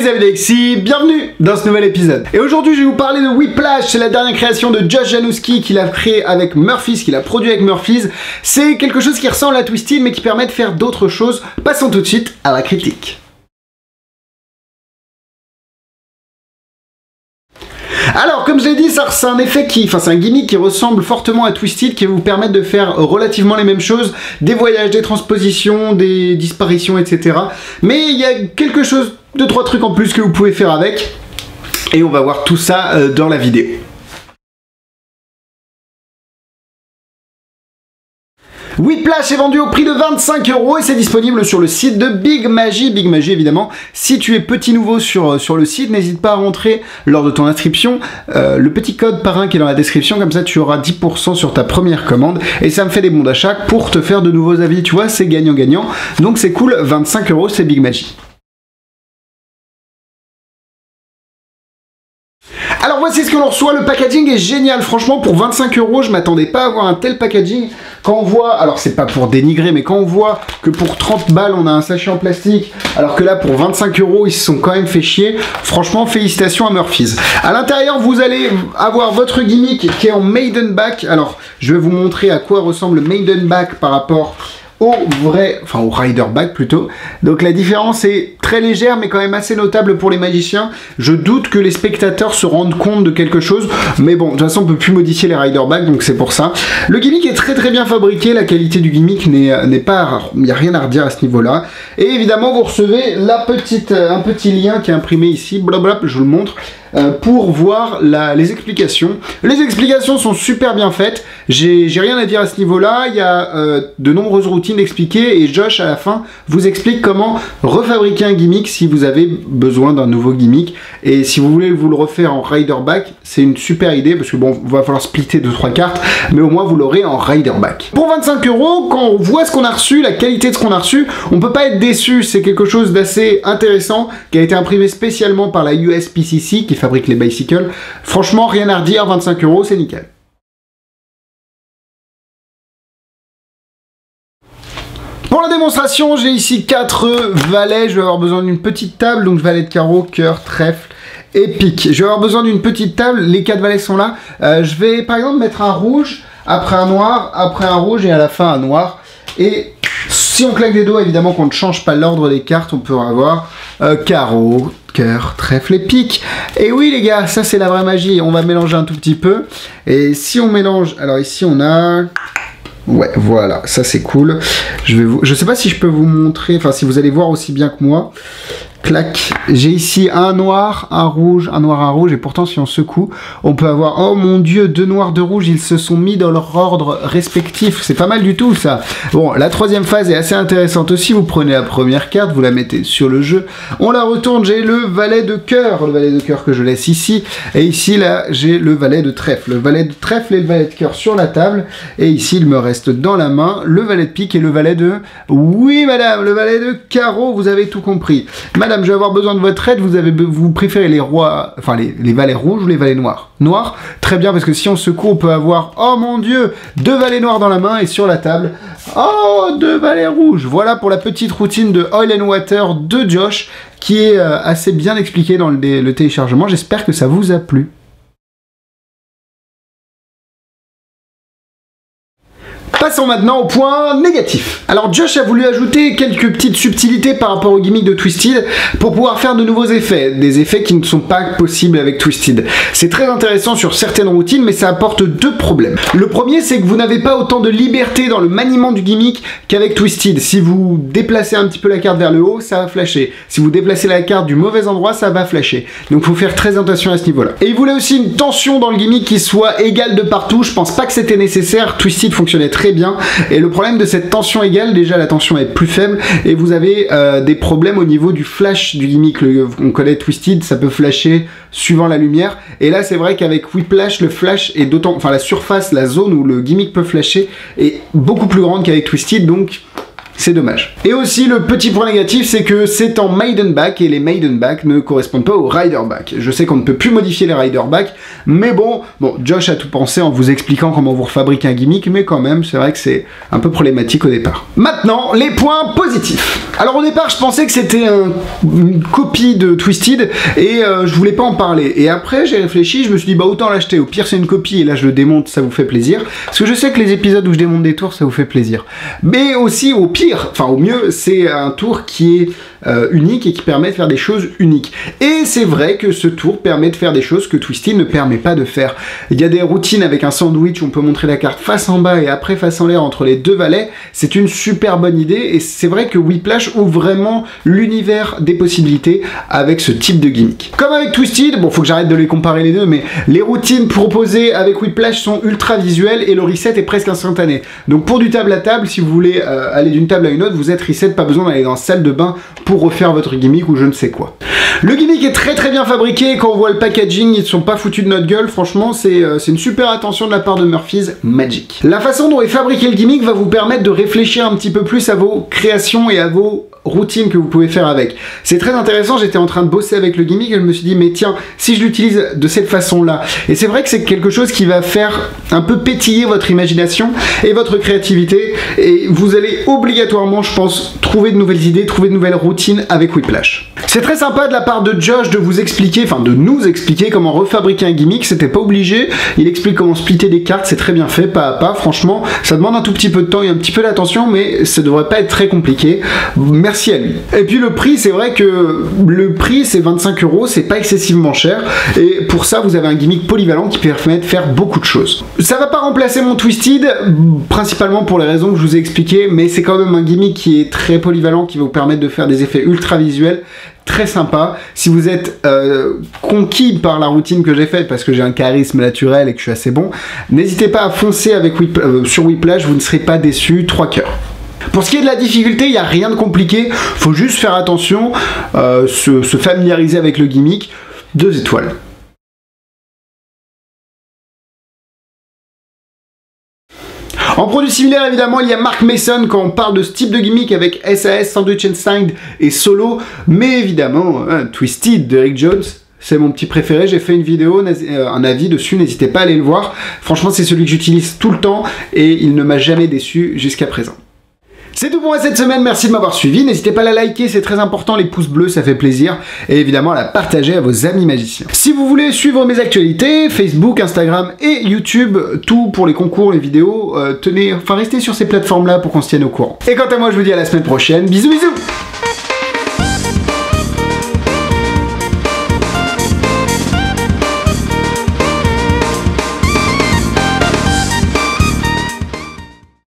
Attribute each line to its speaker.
Speaker 1: les amis d'Alexis, bienvenue dans ce nouvel épisode. Et aujourd'hui je vais vous parler de Whiplash, c'est la dernière création de Josh Januski qu'il a créé avec Murphys, qu'il a produit avec Murphys. C'est quelque chose qui ressemble à Twisted mais qui permet de faire d'autres choses. Passons tout de suite à la critique. Alors, comme je l'ai dit, c'est un effet c'est un gimmick qui ressemble fortement à Twisted, qui va vous permettre de faire relativement les mêmes choses, des voyages, des transpositions, des disparitions, etc. Mais il y a quelque chose, 2-3 trucs en plus que vous pouvez faire avec, et on va voir tout ça dans la vidéo. Whiplash est vendu au prix de 25 € et c'est disponible sur le site de Big Magie. Big Magie évidemment, si tu es petit nouveau sur le site, n'hésite pas à rentrer lors de ton inscription le petit code parrain qui est dans la description, comme ça tu auras 10% sur ta première commande et ça me fait des bons d'achat pour te faire de nouveaux avis, tu vois, c'est gagnant-gagnant, donc c'est cool, 25 €, c'est Big Magie. Alors voici ce que l'on reçoit, le packaging est génial, franchement pour 25 €, je m'attendais pas à avoir un tel packaging. Quand on voit, alors c'est pas pour dénigrer, mais quand on voit que pour 30 balles on a un sachet en plastique, alors que là pour 25 € ils se sont quand même fait chier, franchement félicitations à Murphys. À l'intérieur vous allez avoir votre gimmick qui est en maiden back, alors je vais vous montrer à quoi ressemble le maiden back par rapport au rider back plutôt. Donc la différence est très légère mais quand même assez notable pour les magiciens. Je doute que les spectateurs se rendent compte de quelque chose, mais bon, de toute façon on peut plus modifier les rider back, donc c'est pour ça. Le gimmick est très bien fabriqué, la qualité du gimmick n'est pas, il n'y a rien à redire à ce niveau là. Et évidemment vous recevez un petit lien qui est imprimé ici, blablabla, je vous le montre. Pour voir les explications. Les explications sont super bien faites, j'ai rien à dire à ce niveau-là, il y a de nombreuses routines expliquées et Josh à la fin vous explique comment refabriquer un gimmick si vous avez besoin d'un nouveau gimmick et si vous voulez vous le refaire en rider back, c'est une super idée parce que bon, il va falloir splitter 2-3 cartes, mais au moins vous l'aurez en rider back. Pour 25 €, quand on voit ce qu'on a reçu, la qualité de ce qu'on a reçu, on peut pas être déçu, c'est quelque chose d'assez intéressant qui a été imprimé spécialement par la USPCC qui fabrique les bicycles. Franchement, rien à redire, 25 €, c'est nickel. Pour la démonstration, j'ai ici 4 valets. Je vais avoir besoin d'une petite table, donc valet de carreau, cœur, trèfle et pique. Je vais avoir besoin d'une petite table, les 4 valets sont là. Je vais par exemple mettre un rouge, après un noir, après un rouge et à la fin un noir. Et si on claque des doigts, évidemment qu'on ne change pas l'ordre des cartes, on peut avoir carreau, cœur, trèfle et pique. Et oui les gars, ça c'est la vraie magie. On va mélanger un tout petit peu. Et si on mélange, alors ici on a... Ouais, voilà, ça c'est cool. Je sais pas si je peux vous montrer, enfin si vous allez voir aussi bien que moi. Clac, j'ai ici un noir, un rouge, un noir, un rouge, et pourtant si on secoue, on peut avoir, oh mon dieu, 2 noirs, 2 rouges, ils se sont mis dans leur ordre respectif, c'est pas mal du tout ça. Bon, la troisième phase est assez intéressante aussi, vous prenez la première carte, vous la mettez sur le jeu, on la retourne, j'ai le valet de cœur que je laisse ici, et ici là, j'ai le valet de trèfle, et le valet de cœur sur la table, et ici il me reste dans la main le valet de pique et le valet de, oui madame, le valet de carreau, vous avez tout compris. Madame, je vais avoir besoin de votre aide, vous préférez les rois, enfin les valets rouges ou les valets noirs? Noirs, très bien, parce que si on secoue, on peut avoir, oh mon dieu, 2 valets noirs dans la main et sur la table, oh, 2 valets rouges. Voilà pour la petite routine de Oil and Water de Josh, qui est assez bien expliquée dans le téléchargement, j'espère que ça vous a plu. Passons maintenant au point négatif. Alors Josh a voulu ajouter quelques petites subtilités par rapport au gimmick de Twisted pour pouvoir faire de nouveaux effets, des effets qui ne sont pas possibles avec Twisted. C'est très intéressant sur certaines routines, mais ça apporte 2 problèmes. Le premier, c'est que vous n'avez pas autant de liberté dans le maniement du gimmick qu'avec Twisted. Si vous déplacez un petit peu la carte vers le haut, ça va flasher. Si vous déplacez la carte du mauvais endroit, ça va flasher. Donc il faut faire très attention à ce niveau-là. Et il voulait aussi une tension dans le gimmick qui soit égale de partout. Je pense pas que c'était nécessaire. Twisted fonctionnait très bien. Et le problème de cette tension égale, déjà la tension est plus faible et vous avez des problèmes au niveau du flash du gimmick. On connaît Twisted, ça peut flasher suivant la lumière. Et là c'est vrai qu'avec Whiplash, le flash est la surface, la zone où le gimmick peut flasher est beaucoup plus grande qu'avec Twisted. Donc C'est dommage. Et aussi, le petit point négatif, c'est que c'est en maiden back et les maiden back ne correspondent pas au rider back. Je sais qu'on ne peut plus modifier les rider back, mais bon, Josh a tout pensé en vous expliquant comment vous refabriquez un gimmick, mais quand même, c'est vrai que c'est un peu problématique au départ. Maintenant, les points positifs. Alors au départ, je pensais que c'était une copie de Twisted et je voulais pas en parler. Et après, j'ai réfléchi, je me suis dit, bah autant l'acheter. Au pire, c'est une copie et là, je le démonte, ça vous fait plaisir. Parce que je sais que les épisodes où je démonte des tours, ça vous fait plaisir. Mais aussi, au pire, enfin au mieux, c'est un tour qui est unique et qui permet de faire des choses uniques. Et c'est vrai que ce tour permet de faire des choses que Twisted ne permet pas de faire. Il y a des routines avec un sandwich où on peut montrer la carte face en bas et après face en l'air entre les deux valets. C'est une super bonne idée et c'est vrai que Whiplash ouvre vraiment l'univers des possibilités avec ce type de gimmick. Comme avec Twisted, bon, faut que j'arrête de les comparer les deux, mais les routines proposées avec Whiplash sont ultra visuelles et le reset est presque instantané. Donc pour du table à table, si vous voulez aller d'une table à une autre, vous êtes reset, pas besoin d'aller dans la salle de bain pour refaire votre gimmick ou je ne sais quoi. Le gimmick est très bien fabriqué, quand on voit le packaging, ils ne sont pas foutus de notre gueule, franchement c'est une super attention de la part de Murphy's Magic. La façon dont est fabriqué le gimmick va vous permettre de réfléchir un petit peu plus à vos créations et à vos routines que vous pouvez faire avec. C'est très intéressant, j'étais en train de bosser avec le gimmick et je me suis dit mais tiens, si je l'utilise de cette façon là, et c'est vrai que c'est quelque chose qui va faire un peu pétiller votre imagination et votre créativité et vous allez obligatoirement, je pense, trouver de nouvelles idées, trouver de nouvelles routines avec Whiplash. C'est très sympa de la part de Josh de vous expliquer, enfin de nous expliquer comment refabriquer un gimmick, c'était pas obligé, il explique comment splitter des cartes, c'est très bien fait, pas à pas, franchement, ça demande un tout petit peu de temps et un petit peu d'attention, mais ça devrait pas être très compliqué. Merci à lui. Et puis le prix, c'est vrai que le prix c'est 25 €, c'est pas excessivement cher, et pour ça vous avez un gimmick polyvalent qui permet de faire beaucoup de choses. Ça va pas remplacer mon Twisted, principalement pour les raisons que je vous ai expliquées, mais c'est quand même un gimmick qui est très polyvalent, qui va vous permettre de faire des effets ultra visuels, très sympa. Si vous êtes conquis par la routine que j'ai faite, parce que j'ai un charisme naturel et que je suis assez bon, n'hésitez pas à foncer avec sur Whiplash, vous ne serez pas déçus, 3 cœurs. Pour ce qui est de la difficulté, il n'y a rien de compliqué, faut juste faire attention, se familiariser avec le gimmick, 2 étoiles. En produit similaire, évidemment, il y a Mark Mason quand on parle de ce type de gimmick avec SAS, Sandwich and Signed et Solo, mais évidemment, Twisted de Rick Jones, c'est mon petit préféré, j'ai fait une vidéo, un avis dessus, n'hésitez pas à aller le voir. Franchement, c'est celui que j'utilise tout le temps et il ne m'a jamais déçu jusqu'à présent. C'est tout pour moi cette semaine, merci de m'avoir suivi, n'hésitez pas à la liker, c'est très important, les pouces bleus ça fait plaisir, et évidemment à la partager à vos amis magiciens. Si vous voulez suivre mes actualités, Facebook, Instagram et YouTube, tout pour les concours, les vidéos, restez sur ces plateformes là pour qu'on se tienne au courant. Et quant à moi je vous dis à la semaine prochaine, bisous bisous.